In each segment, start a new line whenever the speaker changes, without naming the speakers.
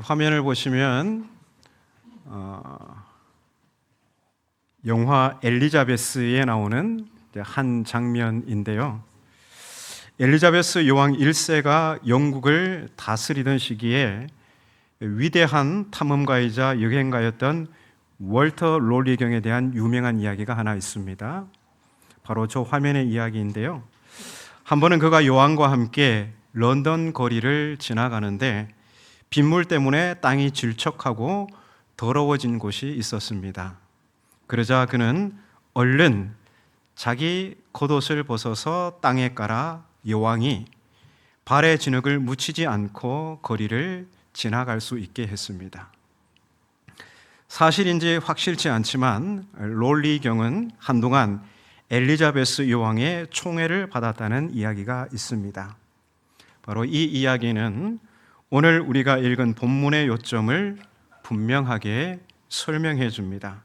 화면을 보시면 영화 엘리자베스에 나오는 한 장면인데요. 엘리자베스 여왕 1세가 영국을 다스리던 시기에 위대한 탐험가이자 여행가였던 월터 롤리경에 대한 유명한 이야기가 하나 있습니다. 바로 저 화면의 이야기인데요. 한 번은 그가 여왕과 함께 런던 거리를 지나가는데 빗물 때문에 땅이 질척하고 더러워진 곳이 있었습니다. 그러자 그는 얼른 자기 겉옷을 벗어서 땅에 깔아 여왕이 발에 진흙을 묻히지 않고 거리를 지나갈 수 있게 했습니다. 사실인지 확실치 않지만 롤리경은 한동안 엘리자베스 여왕의 총애를 받았다는 이야기가 있습니다. 바로 이 이야기는 오늘 우리가 읽은 본문의 요점을 분명하게 설명해 줍니다.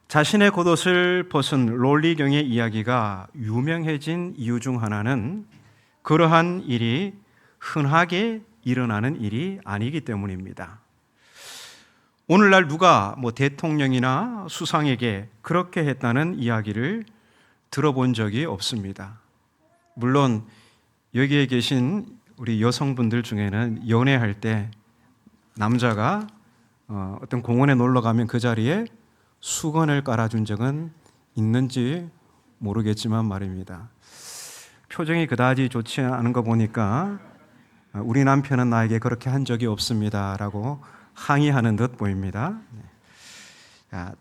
자신의 겉옷을 벗은 롤리경의 이야기가 유명해진 이유 중 하나는 그러한 일이 흔하게 일어나는 일이 아니기 때문입니다. 오늘날 누가 대통령이나 수상에게 그렇게 했다는 이야기를 들어본 적이 없습니다. 물론 여기에 계신 우리 여성분들 중에는 연애할 때 남자가 어떤 공원에 놀러 가면 그 자리에 수건을 깔아준 적은 있는지 모르겠지만 말입니다. 표정이 그다지 좋지 않은 거 보니까 우리 남편은 나에게 그렇게 한 적이 없습니다라고 항의하는 듯 보입니다.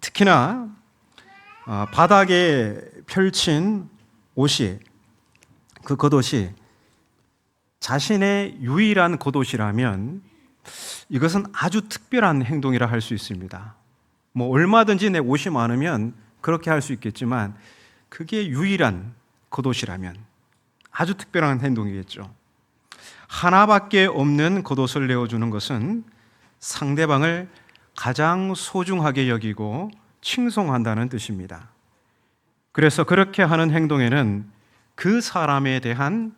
특히나 바닥에 펼친 옷이, 그 겉옷이 자신의 유일한 겉옷이라면 이것은 아주 특별한 행동이라 할 수 있습니다. 얼마든지 내 옷이 많으면 그렇게 할 수 있겠지만 그게 유일한 겉옷이라면 아주 특별한 행동이겠죠. 하나밖에 없는 겉옷을 내어주는 것은 상대방을 가장 소중하게 여기고 칭송한다는 뜻입니다. 그래서 그렇게 하는 행동에는 그 사람에 대한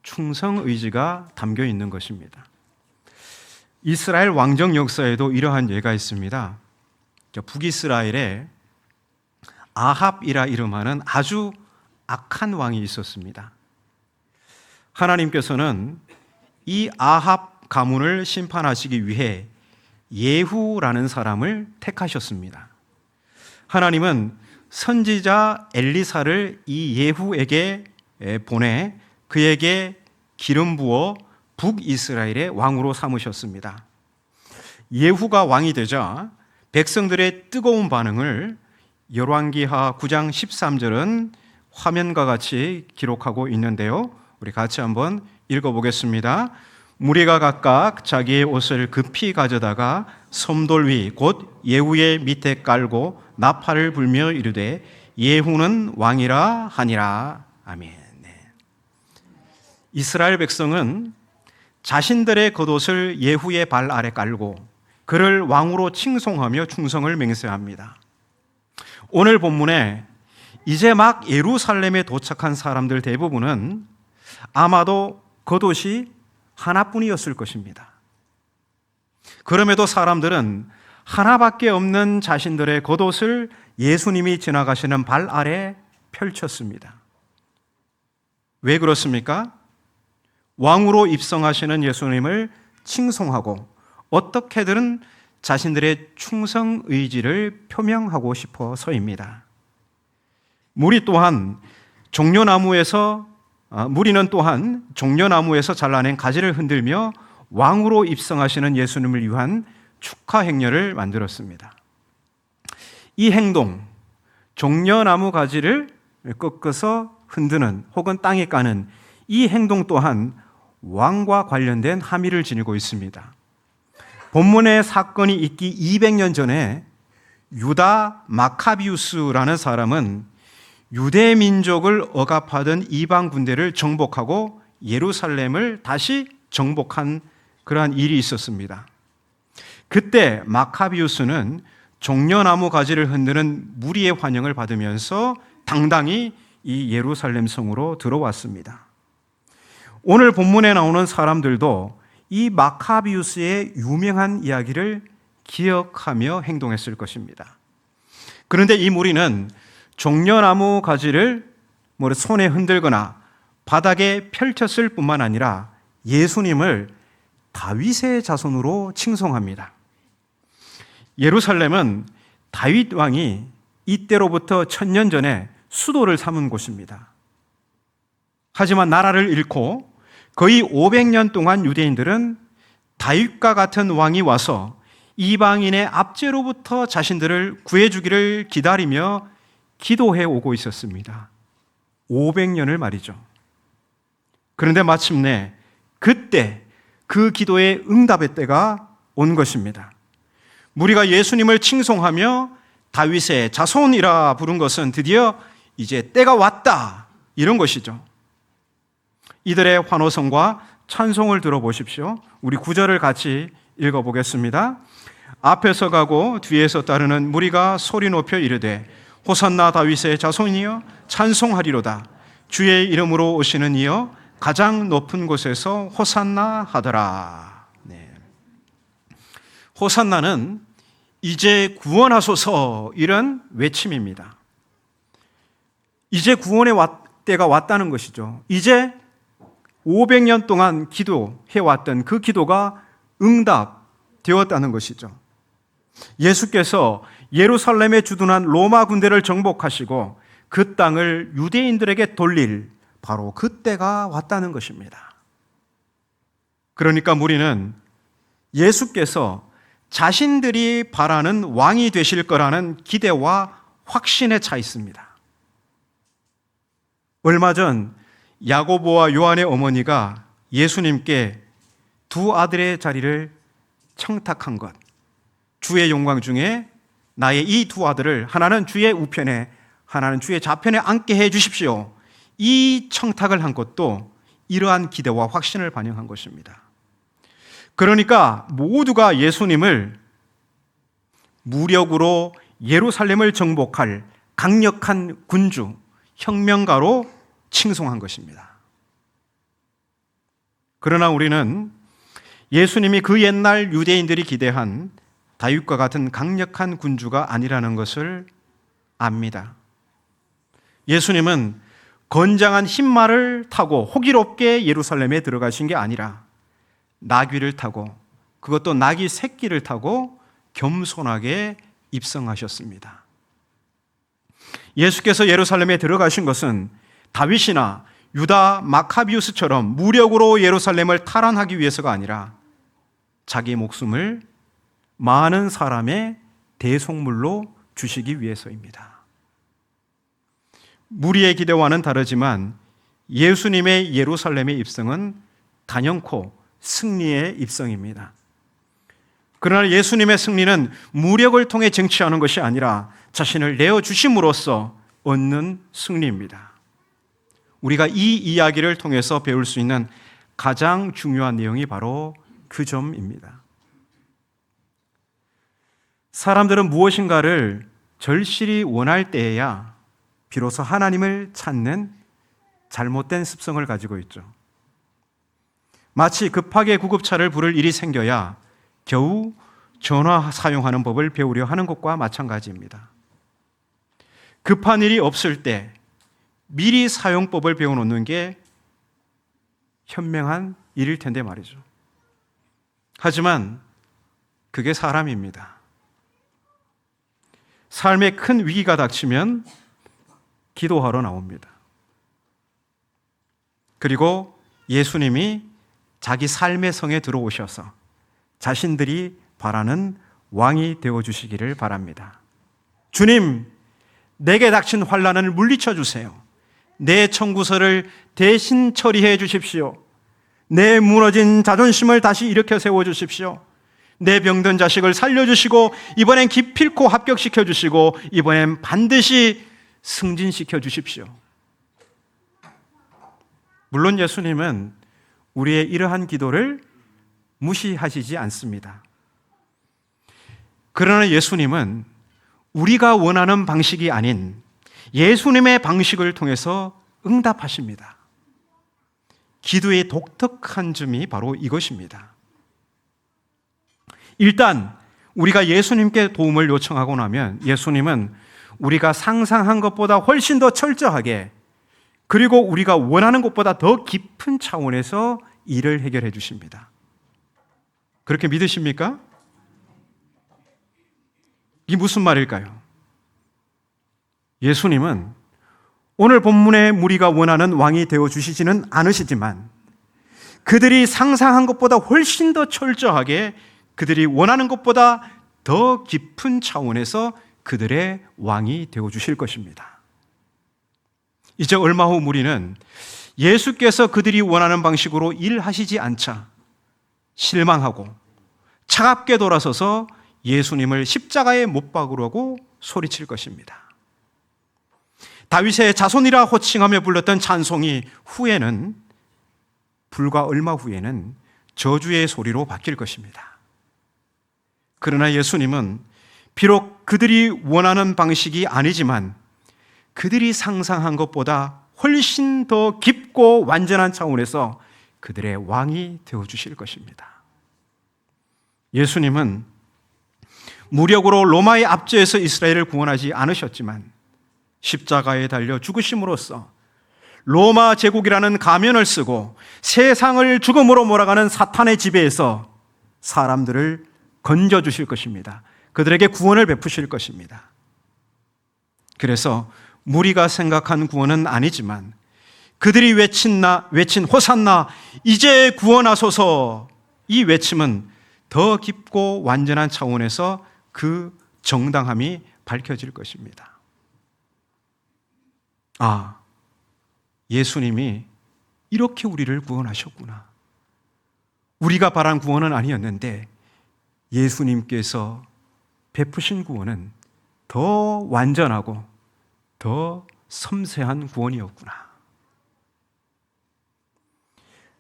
충성 의지가 담겨 있는 것입니다. 이스라엘 왕정 역사에도 이러한 예가 있습니다. 북이스라엘에 아합이라 이름하는 아주 악한 왕이 있었습니다. 하나님께서는 이 아합 가문을 심판하시기 위해 예후라는 사람을 택하셨습니다. 하나님은 선지자 엘리사를 이 예후에게 보내 그에게 기름 부어 북이스라엘의 왕으로 삼으셨습니다. 예후가 왕이 되자 백성들의 뜨거운 반응을 열왕기하 9장 13절은 화면과 같이 기록하고 있는데요. 우리 같이 한번 읽어보겠습니다. 무리가 각각 자기의 옷을 급히 가져다가 섬돌 위 곧 예후의 밑에 깔고 나팔을 불며 이르되 예후는 왕이라 하니라. 아멘. 이스라엘 백성은 자신들의 겉옷을 예후의 발 아래 깔고 그를 왕으로 칭송하며 충성을 맹세합니다. 오늘 본문에 이제 막 예루살렘에 도착한 사람들 대부분은 아마도 겉옷이 하나뿐이었을 것입니다. 그럼에도 사람들은 하나밖에 없는 자신들의 겉옷을 예수님이 지나가시는 발 아래 펼쳤습니다. 왜 그렇습니까? 왕으로 입성하시는 예수님을 칭송하고 어떻게든 자신들의 충성 의지를 표명하고 싶어서입니다. 무리는 또한 종려나무에서 잘라낸 가지를 흔들며 왕으로 입성하시는 예수님을 위한 축하 행렬을 만들었습니다. 이 행동, 종려나무 가지를 꺾어서 흔드는 혹은 땅에 까는 이 행동 또한 왕과 관련된 함의를 지니고 있습니다. 본문의 사건이 있기 200년 전에 유다 마카비우스라는 사람은 유대 민족을 억압하던 이방 군대를 정복하고 예루살렘을 다시 정복한 그러한 일이 있었습니다. 그때 마카비우스는 종려나무 가지를 흔드는 무리의 환영을 받으면서 당당히 이 예루살렘 성으로 들어왔습니다. 오늘 본문에 나오는 사람들도 이 마카비우스의 유명한 이야기를 기억하며 행동했을 것입니다. 그런데 이 무리는 종려나무 가지를 손에 흔들거나 바닥에 펼쳤을 뿐만 아니라 예수님을 다윗의 자손으로 칭송합니다. 예루살렘은 다윗 왕이 이때로부터 1000년 전에 수도를 삼은 곳입니다. 하지만 나라를 잃고 거의 500년 동안 유대인들은 다윗과 같은 왕이 와서 이방인의 압제로부터 자신들을 구해주기를 기다리며 기도해 오고 있었습니다. 500년을 말이죠. 그런데 마침내 그때 그 기도의 응답의 때가 온 것입니다. 무리가 예수님을 칭송하며 다윗의 자손이라 부른 것은 드디어 이제 때가 왔다, 이런 것이죠. 이들의 환호성과 찬송을 들어보십시오. 우리 9절을 같이 읽어보겠습니다. 앞에서 가고 뒤에서 따르는 무리가 소리 높여 이르되 호산나 다윗의 자손이여 찬송하리로다. 주의 이름으로 오시는 이여 가장 높은 곳에서 호산나 하더라. 네. 호산나는 이제 구원하소서, 이런 외침입니다. 이제 구원의 때가 왔다는 것이죠. 이제 500년 동안 기도해왔던 그 기도가 응답되었다는 것이죠. 예수께서 예루살렘에 주둔한 로마 군대를 정복하시고 그 땅을 유대인들에게 돌릴 바로 그때가 왔다는 것입니다. 그러니까 무리는 예수께서 자신들이 바라는 왕이 되실 거라는 기대와 확신에 차 있습니다. 얼마 전 야고보와 요한의 어머니가 예수님께 두 아들의 자리를 청탁한 것, 주의 영광 중에 나의 이 두 아들을 하나는 주의 우편에 하나는 주의 좌편에 앉게 해 주십시오, 이 청탁을 한 것도 이러한 기대와 확신을 반영한 것입니다. 그러니까 모두가 예수님을 무력으로 예루살렘을 정복할 강력한 군주, 혁명가로 칭송한 것입니다. 그러나 우리는 예수님이 그 옛날 유대인들이 기대한 다윗과 같은 강력한 군주가 아니라는 것을 압니다. 예수님은 건장한 흰말을 타고 호기롭게 예루살렘에 들어가신 게 아니라 나귀를 타고, 그것도 나귀 새끼를 타고 겸손하게 입성하셨습니다. 예수께서 예루살렘에 들어가신 것은 다윗이나 유다 마카비우스처럼 무력으로 예루살렘을 탈환하기 위해서가 아니라 자기 목숨을 많은 사람의 대속물로 주시기 위해서입니다. 무리의 기대와는 다르지만 예수님의 예루살렘의 입성은 단연코 승리의 입성입니다. 그러나 예수님의 승리는 무력을 통해 쟁취하는 것이 아니라 자신을 내어주심으로써 얻는 승리입니다. 우리가 이 이야기를 통해서 배울 수 있는 가장 중요한 내용이 바로 그 점입니다. 사람들은 무엇인가를 절실히 원할 때에야 비로소 하나님을 찾는 잘못된 습성을 가지고 있죠. 마치 급하게 구급차를 부를 일이 생겨야 겨우 전화 사용하는 법을 배우려 하는 것과 마찬가지입니다. 급한 일이 없을 때 미리 사용법을 배워놓는 게 현명한 일일 텐데 말이죠. 하지만 그게 사람입니다. 삶에 큰 위기가 닥치면 기도하러 나옵니다. 그리고 예수님이 자기 삶의 성에 들어오셔서 자신들이 바라는 왕이 되어주시기를 바랍니다. 주님, 내게 닥친 환난을 물리쳐 주세요. 내 청구서를 대신 처리해 주십시오. 내 무너진 자존심을 다시 일으켜 세워주십시오. 내 병든 자식을 살려주시고 이번엔 기필코 합격시켜 주시고 이번엔 반드시 승진시켜 주십시오. 물론 예수님은 우리의 이러한 기도를 무시하시지 않습니다. 그러나 예수님은 우리가 원하는 방식이 아닌 예수님의 방식을 통해서 응답하십니다. 기도의 독특한 점이 바로 이것입니다. 일단 우리가 예수님께 도움을 요청하고 나면 예수님은 우리가 상상한 것보다 훨씬 더 철저하게, 그리고 우리가 원하는 것보다 더 깊은 차원에서 일을 해결해 주십니다. 그렇게 믿으십니까? 이게 무슨 말일까요? 예수님은 오늘 본문의 무리가 원하는 왕이 되어 주시지는 않으시지만 그들이 상상한 것보다 훨씬 더 철저하게, 그들이 원하는 것보다 더 깊은 차원에서 그들의 왕이 되어 주실 것입니다. 이제 얼마 후 무리는 예수께서 그들이 원하는 방식으로 일하시지 않자 실망하고 차갑게 돌아서서 예수님을 십자가에 못 박으라고 소리칠 것입니다. 다윗의 자손이라 호칭하며 불렀던 찬송이 후에는, 불과 얼마 후에는 저주의 소리로 바뀔 것입니다. 그러나 예수님은 비록 그들이 원하는 방식이 아니지만 그들이 상상한 것보다 훨씬 더 깊고 완전한 차원에서 그들의 왕이 되어주실 것입니다. 예수님은 무력으로 로마의 압제에서 이스라엘을 구원하지 않으셨지만 십자가에 달려 죽으심으로써 로마 제국이라는 가면을 쓰고 세상을 죽음으로 몰아가는 사탄의 지배에서 사람들을 건져주실 것입니다. 그들에게 구원을 베푸실 것입니다. 그래서 무리가 생각한 구원은 아니지만 그들이 외친 호산나 이제 구원하소서, 이 외침은 더 깊고 완전한 차원에서 그 정당함이 밝혀질 것입니다. 아, 예수님이 이렇게 우리를 구원하셨구나. 우리가 바란 구원은 아니었는데 예수님께서 베푸신 구원은 더 완전하고 더 섬세한 구원이었구나.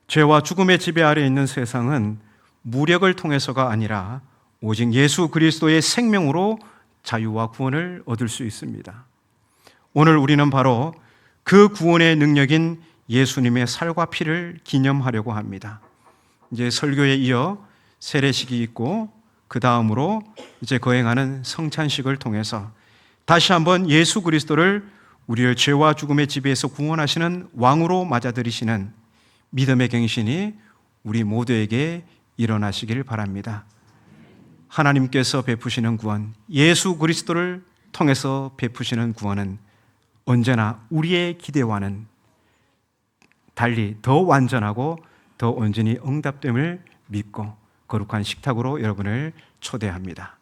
죄와 죽음의 지배 아래 있는 세상은 무력을 통해서가 아니라 오직 예수 그리스도의 생명으로 자유와 구원을 얻을 수 있습니다. 오늘 우리는 바로 그 구원의 능력인 예수님의 살과 피를 기념하려고 합니다. 이제 설교에 이어 세례식이 있고 그 다음으로 이제 거행하는 성찬식을 통해서 다시 한번 예수 그리스도를 우리를 죄와 죽음의 지배에서 구원하시는 왕으로 맞아들이시는 믿음의 갱신이 우리 모두에게 일어나시길 바랍니다. 하나님께서 베푸시는 구원, 예수 그리스도를 통해서 베푸시는 구원은 언제나 우리의 기대와는 달리 더 완전하고 더 온전히 응답됨을 믿고 거룩한 식탁으로 여러분을 초대합니다.